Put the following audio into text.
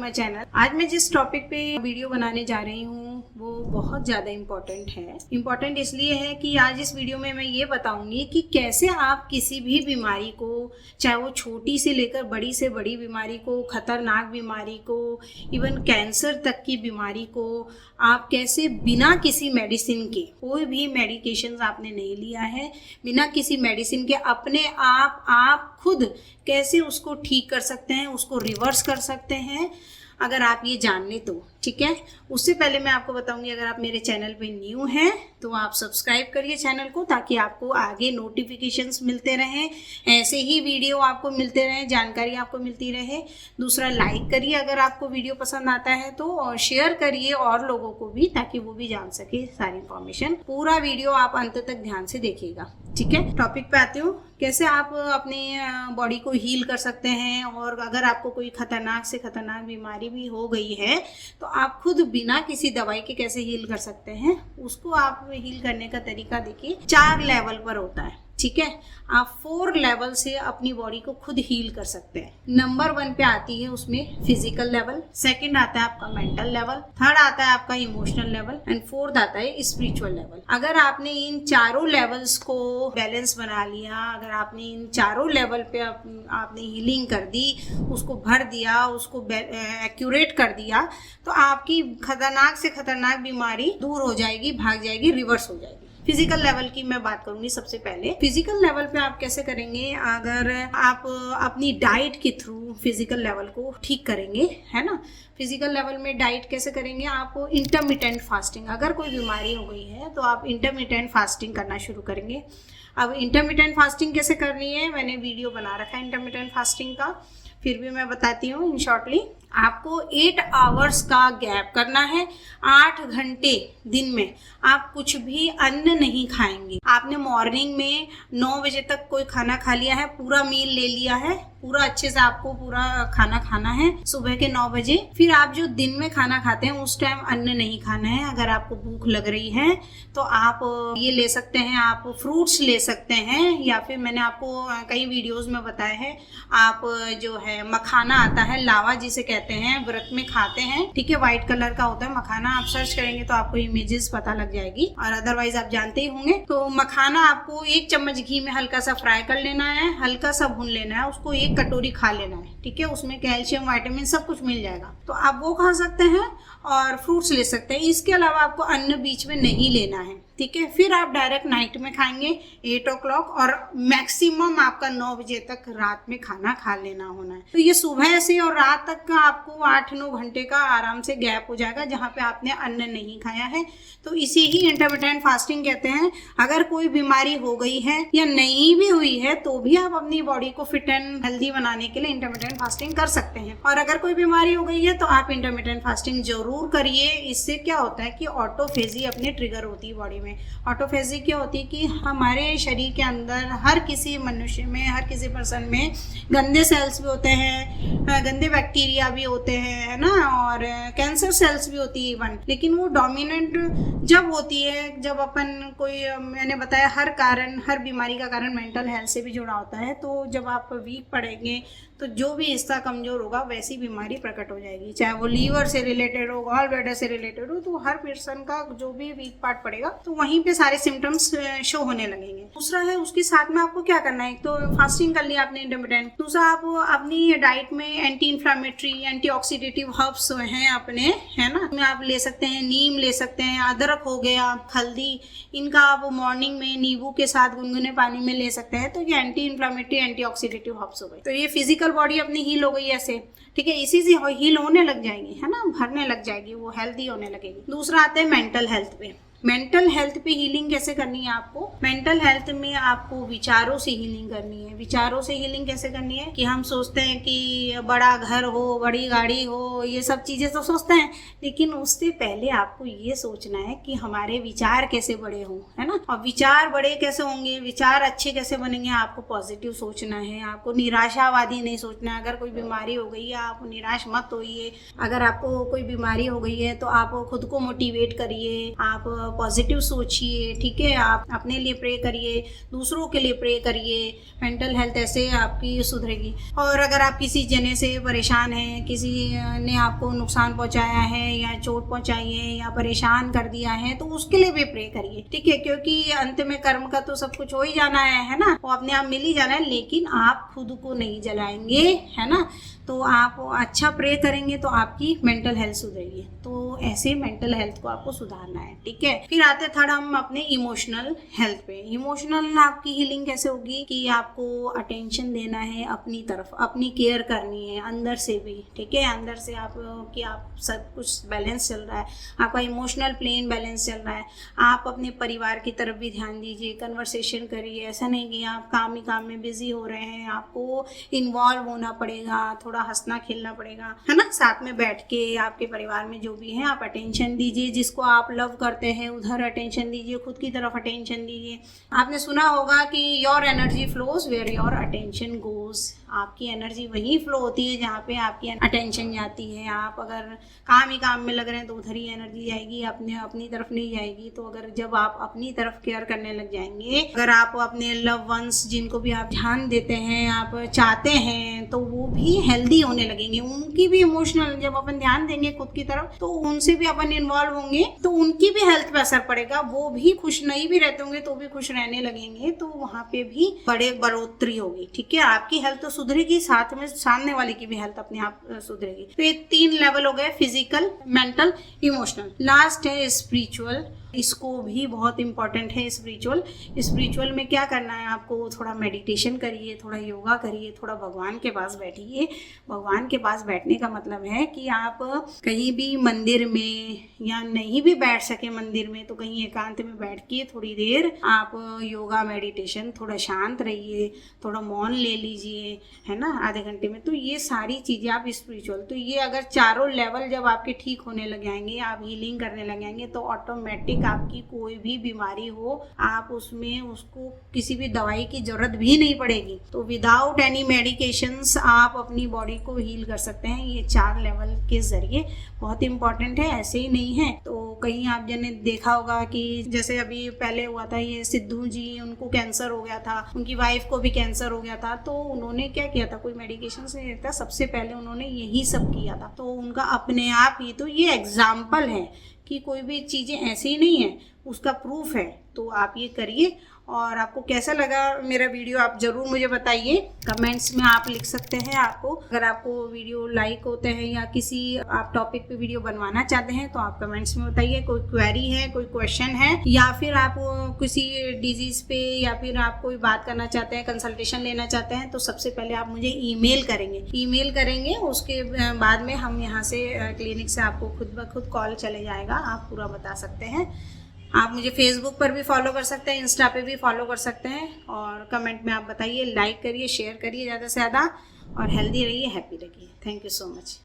My channel. आज मैं जिस टॉपिक पे वीडियो बनाने जा रही हूँ वो बहुत ज़्यादा इम्पोर्टेंट है। इम्पोर्टेंट इसलिए है कि आज इस वीडियो में मैं ये बताऊंगी कि कैसे आप किसी भी बीमारी को, चाहे वो छोटी से लेकर बड़ी से बड़ी बीमारी को, खतरनाक बीमारी को, इवन कैंसर तक की बीमारी को, आप कैसे बिना किसी मेडिसिन के, कोई भी मेडिकेशन आपने नहीं लिया है, बिना किसी मेडिसिन के अपने आप खुद कैसे उसको ठीक कर सकते हैं, उसको रिवर्स कर सकते हैं, अगर आप ये जान लें तो ठीक है। उससे पहले मैं आपको बताऊंगी, अगर आप मेरे चैनल पे न्यू हैं तो आप सब्सक्राइब करिए चैनल को, ताकि आपको आगे नोटिफिकेशंस मिलते रहें, ऐसे ही वीडियो आपको मिलते रहें, जानकारी आपको मिलती रहे। दूसरा, लाइक करिए अगर आपको वीडियो पसंद आता है तो, और शेयर करिए और लोगों को भी, ताकि वो भी जान सके सारी इंफॉर्मेशन। पूरा वीडियो आप अंत तक ध्यान से देखिएगा, ठीक है। टॉपिक पे आती हूँ, कैसे आप अपनी बॉडी को हील कर सकते हैं, और अगर आपको कोई खतरनाक से खतरनाक बीमारी भी हो गई है तो आप खुद बिना किसी दवाई के कैसे हील कर सकते हैं। उसको आप हील करने का तरीका देखिए, 4 लेवल पर होता है, ठीक है। आप 4 लेवल से अपनी बॉडी को खुद हील कर सकते हैं। नंबर 1 पे आती है उसमें फिजिकल लेवल, सेकंड आता है आपका मेंटल लेवल, थर्ड आता है आपका इमोशनल लेवल, एंड फोर्थ आता है स्पिरिचुअल लेवल। अगर आपने इन चारों लेवल्स को बैलेंस बना लिया, अगर आपने इन चारों लेवल पे आपने हीलिंग कर दी, उसको भर दिया, उसको एक्यूरेट कर दिया, तो आपकी खतरनाक से खतरनाक बीमारी दूर हो जाएगी, भाग जाएगी, रिवर्स हो जाएगी। फिजिकल लेवल की मैं बात करूंगी सबसे पहले। फिजिकल लेवल पे आप कैसे करेंगे, अगर आप अपनी डाइट के थ्रू फिजिकल लेवल को ठीक करेंगे, है ना। फिजिकल लेवल में डाइट कैसे करेंगे, आप इंटरमिटेंट फास्टिंग, अगर कोई बीमारी हो गई है तो आप इंटरमिटेंट फास्टिंग करना शुरू करेंगे। अब इंटरमिटेंट फास्टिंग कैसे करनी है, मैंने वीडियो बना रखा है इंटरमिटेंट फास्टिंग का, फिर भी मैं बताती हूँ इन शॉर्टली। आपको 8 आवर्स का गैप करना है, 8 घंटे दिन में आप कुछ भी अन्न नहीं खाएंगे। आपने मॉर्निंग में 9 बजे तक कोई खाना खा लिया है, पूरा मील ले लिया है, पूरा अच्छे से आपको पूरा खाना खाना है सुबह के 9 बजे। फिर आप जो दिन में खाना खाते हैं उस टाइम अन्न नहीं खाना है। अगर आपको भूख लग रही है तो आप ये ले सकते हैं, आप फ्रूट्स ले सकते हैं, या फिर मैंने आपको कई वीडियोस में बताया है, आप जो है मखाना आता है, लावा जिसे कहते हैं, व्रत में खाते हैं, ठीक है, व्हाइट कलर का होता है मखाना। आप सर्च करेंगे तो आपको इमेजेस पता लग जाएगी, और अदरवाइज आप जानते ही होंगे। तो मखाना आपको 1 चम्मच घी में हल्का सा फ्राई कर लेना है, हल्का सा भून लेना है, उसको 1 कटोरी खा लेना है, ठीक है। उसमें कैल्शियम, विटामिन सब कुछ मिल जाएगा, तो आप वो खा सकते हैं और फ्रूट्स ले सकते हैं। इसके अलावा आपको अन्न बीच में नहीं लेना है, ठीक है। फिर आप डायरेक्ट नाइट में खाएंगे 8 o'clock, और मैक्सिमम आपका 9 बजे तक रात में खाना खा लेना होना है। तो ये सुबह से और रात तक का आपको 8-9 घंटे का आराम से गैप हो जाएगा, जहाँ पे आपने अन्न नहीं खाया है। तो इसी ही इंटरमिटेंट फास्टिंग कहते हैं। अगर कोई बीमारी हो गई है या नहीं भी हुई है तो भी आप अपनी बॉडी को फिट एंड हेल्दी बनाने के लिए इंटरमिटेंट फास्टिंग कर सकते हैं। और अगर कोई बीमारी हो गई है तो आप इंटरमिटेंट फास्टिंग जरूर करिए। इससे क्या होता है कि ऑटोफेजी अपने ट्रिगर होती है बॉडी में। ऑटोफेजी क्या होती है कि हमारे शरीर के अंदर हर किसी मनुष्य में, हर किसी पर्सन में गंदे सेल्स भी होते हैं, गंदे बैक्टीरिया भी होते हैं, है ना, और कैंसर सेल्स भी होती है इवन। लेकिन वो डोमिनेंट जब होती है, जब अपन कोई, मैंने बताया हर बीमारी का कारण मेंटल हेल्थ से भी जुड़ा होता है। तो जब आप वीक पड़ेंगे तो जो भी हिस्सा कमजोर होगा वैसी बीमारी प्रकट हो जाएगी, चाहे वो लीवर से रिलेटेड हो, गॉल ब्लैडर से रिलेटेड हो। तो हर पर्सन का जो भी वीक पार्ट पड़ेगा तो वहीं पे सारे सिम्टम्स शो होने लगेंगे। दूसरा है, उसके साथ में आपको क्या करना है, तो फास्टिंग कर लिया आपने इंटरमिटेंट। दूसरा, आप अपनी डाइट में anti inflammatory, anti oxidative herbs हैं अपने, है ना, में आप ले सकते हैं, नीम ले सकते हैं, अदरक हो गया, हल्दी, इनका आप मॉर्निंग में नींबू के साथ गुनगुने पानी में ले सकते हैं। तो ये anti inflammatory, anti oxidative herbs हो गए। तो ये फिजिकल बॉडी अपनी हील हो गई ऐसे, ठीक है। इसी से हील होने लग जाएगी, है ना, भरने लग जाएगी, वो हेल्दी होने लगेगी। दूसरा आता है मेंटल हेल्थ पे। मेंटल हेल्थ पे हीलिंग कैसे करनी है आपको, मेंटल हेल्थ में आपको विचारों से हीलिंग करनी है। विचारों से हीलिंग कैसे करनी है कि हम सोचते हैं कि बड़ा घर हो, बड़ी गाड़ी हो, ये सब चीजें तो सोचते हैं, लेकिन उससे पहले आपको ये सोचना है कि हमारे विचार कैसे बड़े हों, है ना। और विचार बड़े कैसे होंगे, विचार अच्छे कैसे बनेंगे, आपको पॉजिटिव सोचना है, आपको निराशावादी नहीं सोचना है। अगर कोई बीमारी हो गई है आप निराश मत होइए। अगर आपको कोई बीमारी हो गई है तो आप खुद को मोटिवेट करिए, आप पॉजिटिव सोचिए, ठीक है। आप अपने लिए प्रे करिए, दूसरों के लिए प्रे करिए, मेंटल हेल्थ ऐसे आपकी सुधरेगी। और अगर आप किसी जने से परेशान हैं, किसी ने आपको नुकसान पहुंचाया है या चोट पहुंचाई है या परेशान कर दिया है, तो उसके लिए भी प्रे करिए, ठीक है। क्योंकि अंत में कर्म का तो सब कुछ हो ही जाना है ना, वो अपने आप मिल ही जाना है, लेकिन आप खुद को नहीं जलाएंगे, है ना। तो आप अच्छा प्रे करेंगे तो आपकी मेंटल हेल्थ सुधरेगी। तो ऐसे मेंटल हेल्थ को आपको सुधारना है, ठीक है। फिर आते थर्ड हम अपने इमोशनल हेल्थ पे। इमोशनल आपकी हीलिंग कैसे होगी कि आपको अटेंशन देना है अपनी तरफ, अपनी केयर करनी है अंदर से भी, ठीक है। अंदर से आप कि आप सब कुछ बैलेंस चल रहा है, आपका इमोशनल प्लेन बैलेंस चल रहा है। आप अपने परिवार की तरफ भी ध्यान दीजिए, कन्वर्सेशन करिए। ऐसा नहीं कि आप काम ही काम में बिजी हो रहे हैं, आपको इन्वॉल्व होना पड़ेगा, थोड़ा हंसना खेलना पड़ेगा, है ना। साथ में बैठ के आपके परिवार में जो भी है आप अटेंशन दीजिए, जिसको आप लव करते हैं उधर अटेंशन दीजिए, खुद की तरफ अटेंशन दीजिए। आपने सुना होगा कि your energy flows where your attention goes. आपकी एनर्जी वहीं फ्लो होती है जहाँ पे आपकी अटेंशन जाती है। आप अगर काम ही काम में लग रहे हैं तो उधर ही एनर्जी जाएगी, अपनी तरफ नहीं जाएगी। तो अगर जब आप अपनी तरफ केयर करने लग जाएंगे, अगर आप अपने लव वंस जिनको भी आप ध्यान देते हैं, आप चाहते हैं, तो वो भी हेल्दी होने लगेंगे, उनकी भी इमोशनल, जब अपन ध्यान देंगे खुद की तरफ तो उनसे भी अपन इन्वॉल्व होंगे, तो उनकी भी हेल्थ पे असर पड़ेगा। वो भी खुश नहीं भी रहते होंगे तो भी खुश रहने लगेंगे, तो वहाँ पे भी बड़े बढ़ोतरी होगी, ठीक है। आपकी हेल्थ तो सुधरेगी, साथ में सामने वाले की भी हेल्थ अपने आप सुधरेगी। तो ये 3 लेवल हो गए, फिजिकल, मेंटल, इमोशनल। लास्ट है स्पिरिचुअल। इसको भी बहुत इंपॉर्टेंट है स्पिरिचुअल में क्या करना है आपको, थोड़ा मेडिटेशन करिए, थोड़ा योगा करिए, थोड़ा भगवान के पास बैठिए। भगवान के पास बैठने का मतलब है कि आप कहीं भी मंदिर में या नहीं भी बैठ सके मंदिर में, तो कहीं एकांत में बैठ के थोड़ी देर आप योगा मेडिटेशन, थोड़ा शांत रहिए, थोड़ा मौन ले लीजिए, है ना, आधे घंटे में। तो ये सारी चीज़ें आप स्पिरिचुअल, तो ये अगर चारों लेवल जब आपके ठीक होने लग जाएंगे, आप हीलिंग करने लग जाएंगे, तो ऑटोमेटिक आपकी कोई भी बीमारी हो, आप उसमें उसको किसी भी दवाई की जरूरत भी नहीं पड़ेगी। तो विदाउट एनी मेडिकेशंस आप अपनी बॉडी को हील कर सकते हैं। ये 4 लेवल के जरिए बहुत इंपॉर्टेंट है, ऐसे ही नहीं है। तो कहीं आप जने देखा होगा कि जैसे अभी पहले हुआ था ये सिद्धू जी, उनको कैंसर हो गया था, उनकी वाइफ को भी कैंसर हो गया था। तो उन्होंने क्या किया था, कोई मेडिकेशन से नहीं था, सबसे पहले उन्होंने यही सब किया था। तो उनका अपने आप ही, तो ये एग्जाम्पल है कि कोई भी चीज़ें ऐसे ही नहीं है, उसका प्रूफ है। तो आप ये करिए। और आपको कैसा लगा मेरा वीडियो आप ज़रूर मुझे बताइए, कमेंट्स में आप लिख सकते हैं। आपको अगर आपको वीडियो लाइक होते हैं या किसी आप टॉपिक पे वीडियो बनवाना चाहते हैं तो आप कमेंट्स में बताइए। कोई क्वेरी है, कोई क्वेश्चन है, या फिर आप किसी डिजीज़ पे या फिर आप कोई बात करना चाहते हैं, कंसल्टेशन लेना चाहते हैं, तो सबसे पहले आप मुझे ईमेल करेंगे। उसके बाद में हम यहाँ से क्लिनिक से आपको खुद ब खुद कॉल चले जाएगा, आप पूरा बता सकते हैं। आप मुझे फेसबुक पर भी फॉलो कर सकते हैं, इंस्टा पे भी फॉलो कर सकते हैं। और कमेंट में आप बताइए, लाइक करिए, शेयर करिए ज़्यादा से ज़्यादा, और हेल्दी रहिए, हैप्पी रहिए। Thank you so much.